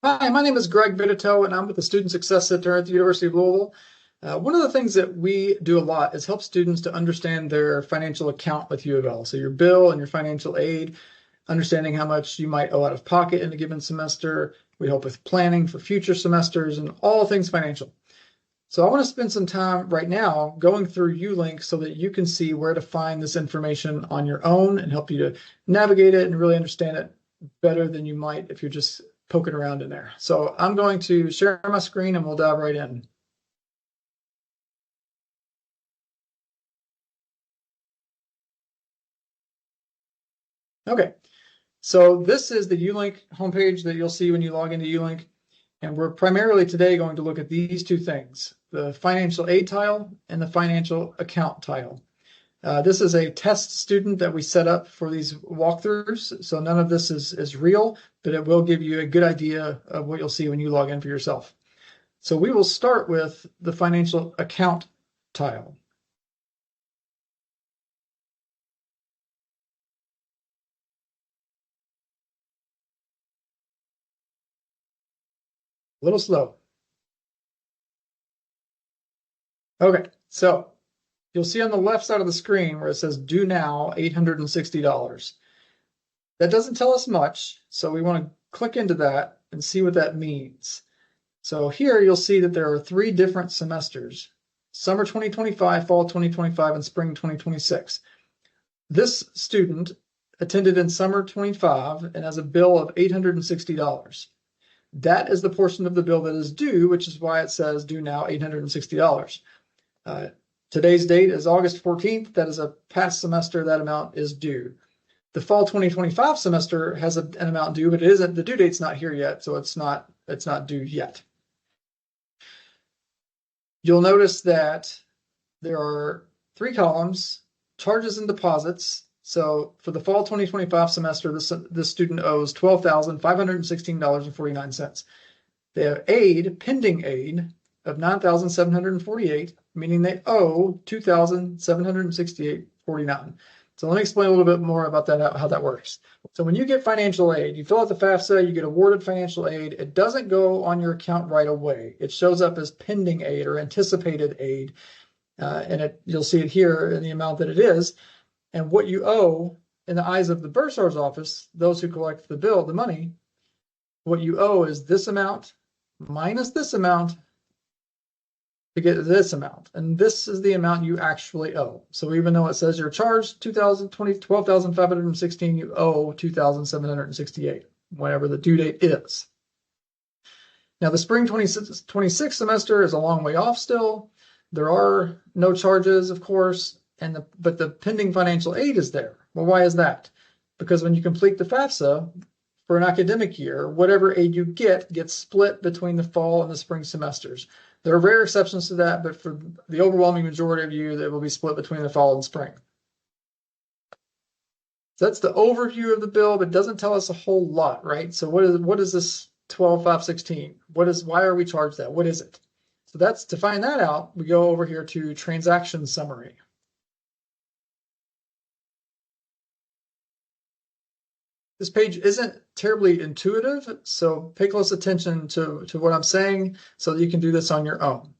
Hi, my name is Greg Vitito, and I'm with the Student Success Center at the University of Louisville. One of the things that we do a lot is help students to understand their financial account with U of L. So your bill and your financial aid, understanding how much you might owe out of pocket in a given semester. We help with planning for future semesters and all things financial. So I want to spend some time right now going through ULink so that you can see where to find this information on your own and help you to navigate it and really understand it better than you might if you're just poking around in there. So I'm going to share my screen and we'll dive right in. Okay, so this is the ULink homepage that you'll see when you log into ULink. And we're primarily today going to look at these two things, the financial aid tile and the financial account tile. This is a test student that we set up for these walkthroughs, so none of this is real, but it will give you a good idea of what you'll see when you log in for yourself. So we will start with the financial account tile. A little slow. Okay, so you'll see on the left side of the screen where it says due now $860. That doesn't tell us much, so we want to click into that and see what that means. So here you'll see that there are three different semesters: summer 2025, fall 2025, and spring 2026. This student attended in summer 25 and has a bill of $860. That is the portion of the bill that is due, which is why it says due now $860. Today's date is August 14th. That is a past semester. That amount is due. The fall 2025 semester has an amount due, but it isn't. The due date's not here yet, so it's not due yet. You'll notice that there are three columns: charges and deposits. So for the fall 2025 semester, this student owes $12,516.49. They have aid, pending aid, of $9,748, meaning they owe $2,768.49. So let me explain a little bit more about that, how that works. So when you get financial aid, you fill out the FAFSA, you get awarded financial aid. It doesn't go on your account right away. It shows up as pending aid or anticipated aid, and you'll see it here in the amount that it is. And what you owe in the eyes of the bursar's office, those who collect the bill, the money, what you owe is this amount minus this amount to get this amount. And this is the amount you actually owe. So even though it says you're charged $12,516, you owe $2,768, whatever the due date is. Now the spring 2026 semester is a long way off still. There are no charges, of course, but the pending financial aid is there. Well, why is that? Because when you complete the FAFSA for an academic year, whatever aid you get gets split between the fall and the spring semesters. There are rare exceptions to that, but for the overwhelming majority of you, it will be split between the fall and spring. So that's the overview of the bill, but it doesn't tell us a whole lot, right? So what is this 12,516? Why are we charged that? What is it? So that's to find that out, we go over here to transaction summary. This page isn't terribly intuitive, so pay close attention to what I'm saying so that you can do this on your own.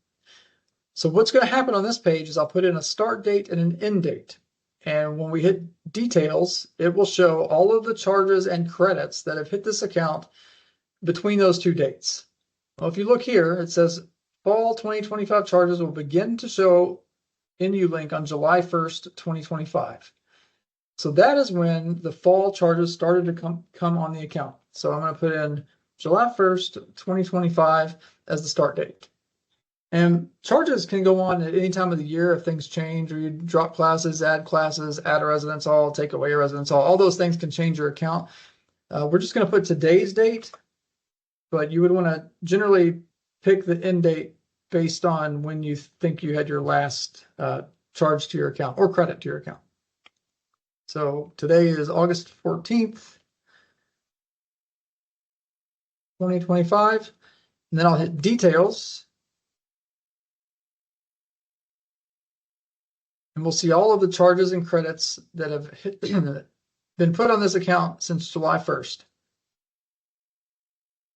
So what's going to happen on this page is I'll put in a start date and an end date. And when we hit details, it will show all of the charges and credits that have hit this account between those two dates. Well, if you look here, it says fall 2025 charges will begin to show in ULink on July 1st, 2025. So that is when the fall charges started to come on the account. So I'm going to put in July 1st, 2025 as the start date. And charges can go on at any time of the year if things change, or you drop classes, add a residence hall, take away a residence hall. All those things can change your account. We're just going to put today's date, but you would want to generally pick the end date based on when you think you had your last charge to your account or credit to your account. So today is August 14th, 2025. And then I'll hit details. And we'll see all of the charges and credits that have been put on this account since July 1st.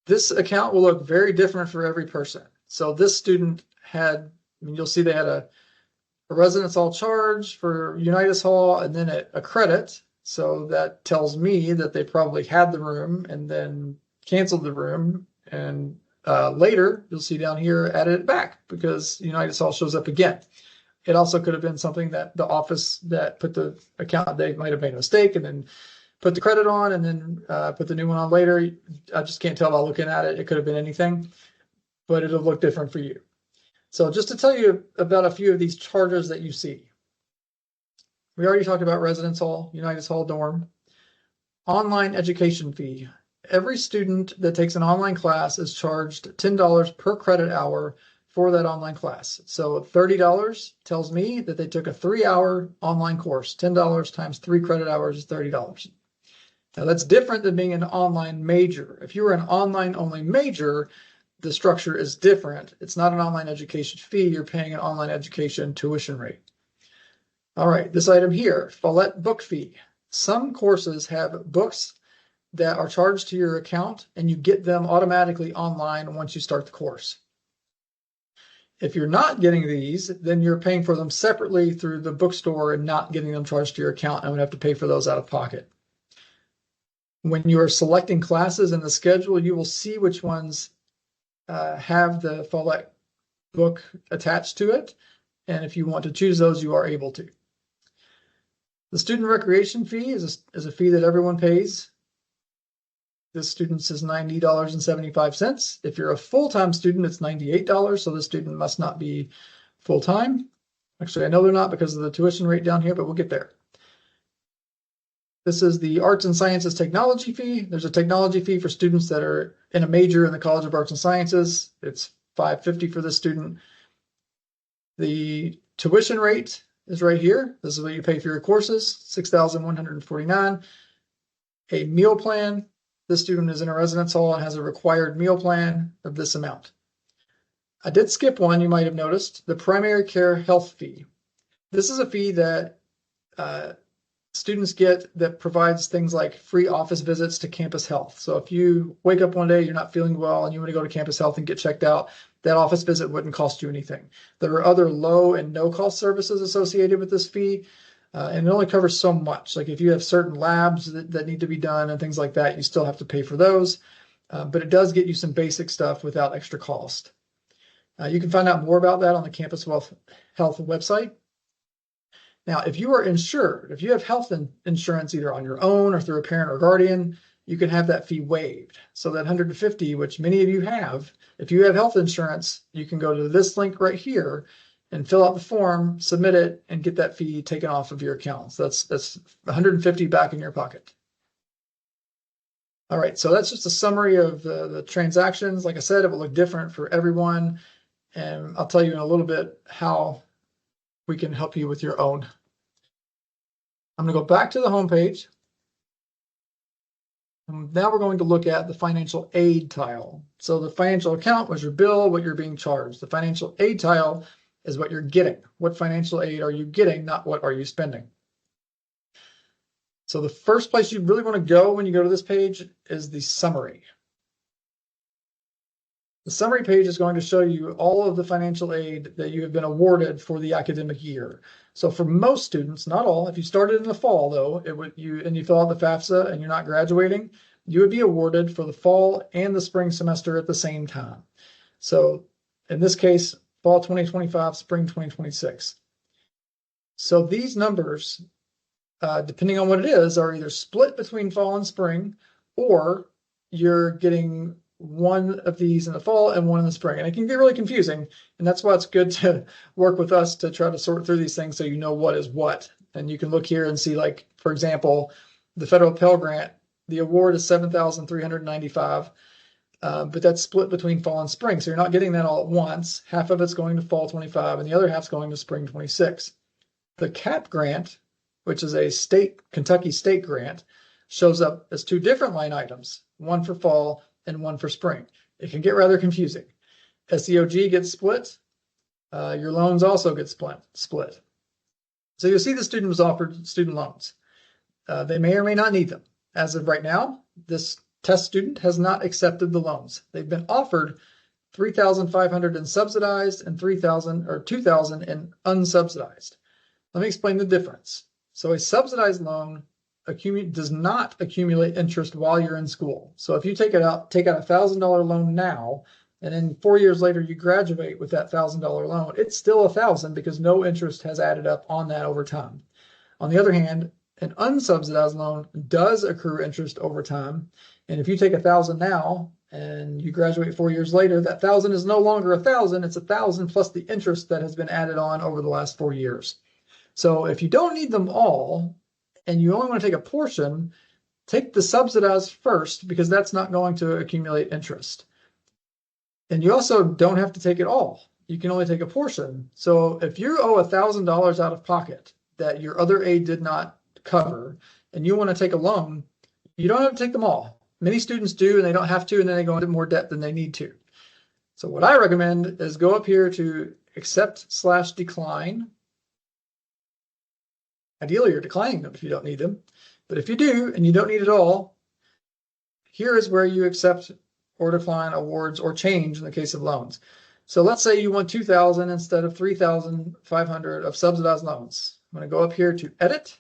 This account will look very different for every person. So this student had, you'll see they had a residence hall charge for Unitas Hall and then a credit. So that tells me that they probably had the room and then canceled the room. And later, you'll see down here, added it back because Unitas Hall shows up again. It also could have been something that the office that put the account, they might have made a mistake and then put the credit on and then put the new one on later. I just can't tell by looking at it. It could have been anything, but it'll look different for you. So just to tell you about a few of these charges that you see. We already talked about residence hall, Unitas Hall dorm. Online education fee. Every student that takes an online class is charged $10 per credit hour for that online class. So $30 tells me that they took a 3-hour online course. $10 times 3 credit hours is $30. Now that's different than being an online major. If you were an online only major, the structure is different. It's not an online education fee. You're paying an online education tuition rate. All right, this item here, Follett book fee. Some courses have books that are charged to your account and you get them automatically online once you start the course. If you're not getting these, then you're paying for them separately through the bookstore and not getting them charged to your account and would have to pay for those out of pocket. When you are selecting classes in the schedule, you will see which ones have the Follett book attached to it. And if you want to choose those, you are able to. The student recreation fee is a fee that everyone pays. This student's is $90.75. If you're a full-time student, it's $98. So the student must not be full-time. Actually, I know they're not because of the tuition rate down here, but we'll get there. This is the Arts and Sciences technology fee. There's a technology fee for students that are in a major in the College of Arts and Sciences. It's $550 for this student. The tuition rate is right here. This is what you pay for your courses, $6,149. A meal plan. This student is in a residence hall and has a required meal plan of this amount. I did skip one, you might have noticed, the primary care health fee. This is a fee that students get that provides things like free office visits to Campus Health. So if you wake up one day, you're not feeling well, and you want to go to Campus Health and get checked out, that office visit wouldn't cost you anything. There are other low and no cost services associated with this fee, and it only covers so much. Like if you have certain labs that need to be done and things like that, you still have to pay for those. But it does get you some basic stuff without extra cost. You can find out more about that on the Campus Health website. Now, if you are insured, if you have health insurance either on your own or through a parent or guardian, you can have that fee waived. So that $150, which many of you have, if you have health insurance, you can go to this link right here and fill out the form, submit it, and get that fee taken off of your account. So that's $150 back in your pocket. All right, so that's just a summary of the transactions. Like I said, it will look different for everyone, and I'll tell you in a little bit how we can help you with your own. I'm going to go back to the home page. And now we're going to look at the financial aid tile. So the financial account was your bill, what you're being charged. The financial aid tile is what you're getting. What financial aid are you getting, not what are you spending. So the first place you really want to go when you go to this page is the summary. The summary page is going to show you all of the financial aid that you have been awarded for the academic year. So for most students, not all, if you started in the fall though, and you fill out the FAFSA and you're not graduating, you would be awarded for the fall and the spring semester at the same time. So in this case, fall 2025, spring 2026. So these numbers, depending on what it is, are either split between fall and spring, or you're getting one of these in the fall and one in the spring. And it can get really confusing. And that's why it's good to work with us to try to sort through these things so you know what is what. And you can look here and see, like, for example, the federal Pell Grant, the award is $7,395, but that's split between fall and spring. So you're not getting that all at once. Half of it's going to fall 25 and the other half's going to spring 26. The CAP grant, which is a Kentucky state grant, shows up as two different line items, one for fall and one for spring. It can get rather confusing. SEOG gets split. Your loans also get split. So you'll see the student was offered student loans. They may or may not need them. As of right now, this test student has not accepted the loans. They've been offered $3,500 in subsidized and $3,000 or $2,000 in unsubsidized. Let me explain the difference. So a subsidized loan does not accumulate interest while you're in school. So if you take out a $1,000 loan now, and then 4 years later you graduate with that $1,000 loan, it's still $1,000 because no interest has added up on that over time. On the other hand, an unsubsidized loan does accrue interest over time. And if you take $1,000 now and you graduate 4 years later, that $1,000 is no longer $1,000, it's $1,000 plus the interest that has been added on over the last 4 years. So if you don't need them all, and you only want to take a portion, take the subsidized first because that's not going to accumulate interest. And you also don't have to take it all. You can only take a portion. So if you owe $1,000 out of pocket that your other aid did not cover, and you want to take a loan, you don't have to take them all. Many students do, and they don't have to, and then they go into more debt than they need to. So what I recommend is go up here to accept/decline. Ideally, you're declining them if you don't need them. But if you do, and you don't need it all, here is where you accept or decline awards or change in the case of loans. So let's say you want $2,000 instead of $3,500 of subsidized loans. I'm going to go up here to Edit,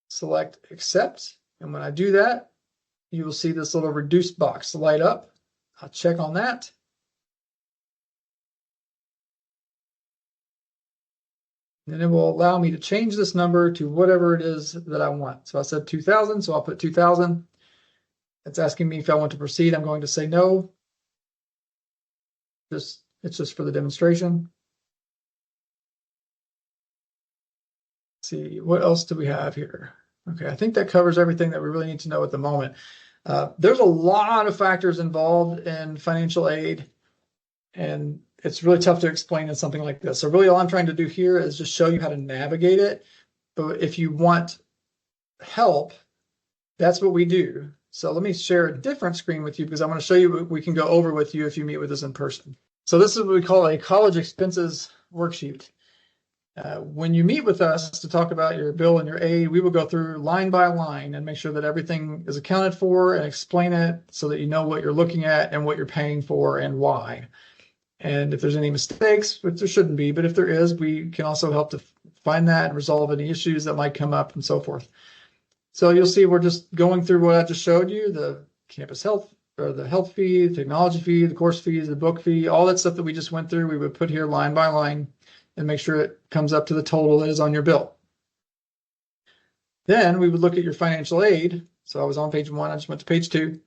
select Accept, and when I do that, you will see this little reduced box light up. I'll check on that. And it will allow me to change this number to whatever it is that I want. So I said 2,000, so I'll put 2,000. It's asking me if I want to proceed. I'm going to say no. It's just for the demonstration. Let's see, what else do we have here? Okay, I think that covers everything that we really need to know at the moment. There's a lot of factors involved in financial aid, and it's really tough to explain in something like this. So really all I'm trying to do here is just show you how to navigate it. But if you want help, that's what we do. So let me share a different screen with you because I want to show you what we can go over with you if you meet with us in person. So this is what we call a college expenses worksheet. When you meet with us to talk about your bill and your aid, we will go through line by line and make sure that everything is accounted for and explain it so that you know what you're looking at and what you're paying for and why. And if there's any mistakes, which there shouldn't be, but if there is, we can also help to find that and resolve any issues that might come up and so forth. So you'll see we're just going through what I just showed you, the campus health, or the health fee, the technology fee, the course fees, the book fee, all that stuff that we just went through, we would put here line by line and make sure it comes up to the total that is on your bill. Then we would look at your financial aid. So I was on page 1, I just went to page 2.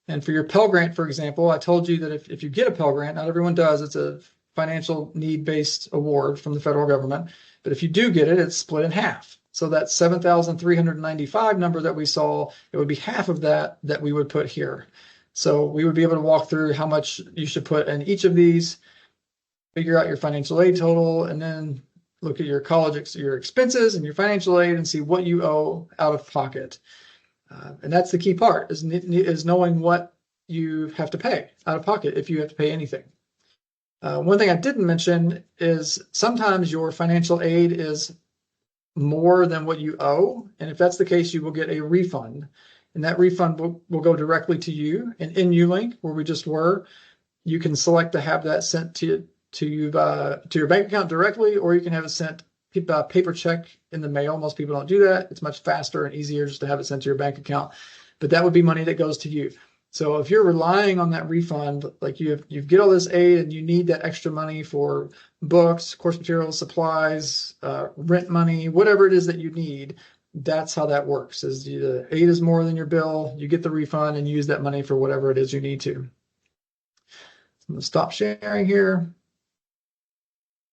And for your Pell Grant, for example, I told you that if you get a Pell Grant, not everyone does, it's a financial need-based award from the federal government. But if you do get it, it's split in half. So that $7,395 number that we saw, it would be half of that we would put here. So we would be able to walk through how much you should put in each of these, figure out your financial aid total, and then look at your your expenses and your financial aid and see what you owe out of pocket. And that's the key part, is knowing what you have to pay out of pocket if you have to pay anything. One thing I didn't mention is sometimes your financial aid is more than what you owe. And if that's the case, you will get a refund. And that refund will go directly to you. And in ULink, where we just were, you can select to have that sent to your bank account directly, or you can have it sent paper check in the mail. Most people don't do that. It's much faster and easier just to have it sent to your bank account. But that would be money that goes to you. So if you're relying on that refund, like you get all this aid and you need that extra money for books, course materials, supplies, rent money, whatever it is that you need, that's how that works. Is the aid is more than your bill, you get the refund and use that money for whatever it is you need to. I'm going to stop sharing here.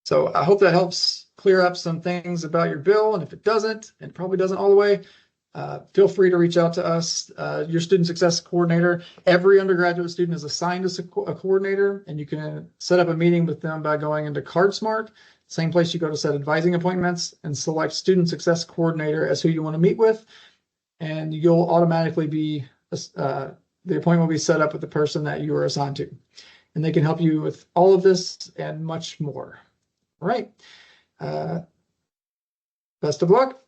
So I hope that helps clear up some things about your bill. And if it doesn't, and it probably doesn't all the way, feel free to reach out to us, your student success coordinator. Every undergraduate student is assigned a coordinator, and you can set up a meeting with them by going into CardSmart, same place you go to set advising appointments, and select student success coordinator as who you want to meet with. And you'll automatically be, the appointment will be set up with the person that you are assigned to. And they can help you with all of this and much more. All right. Best of luck.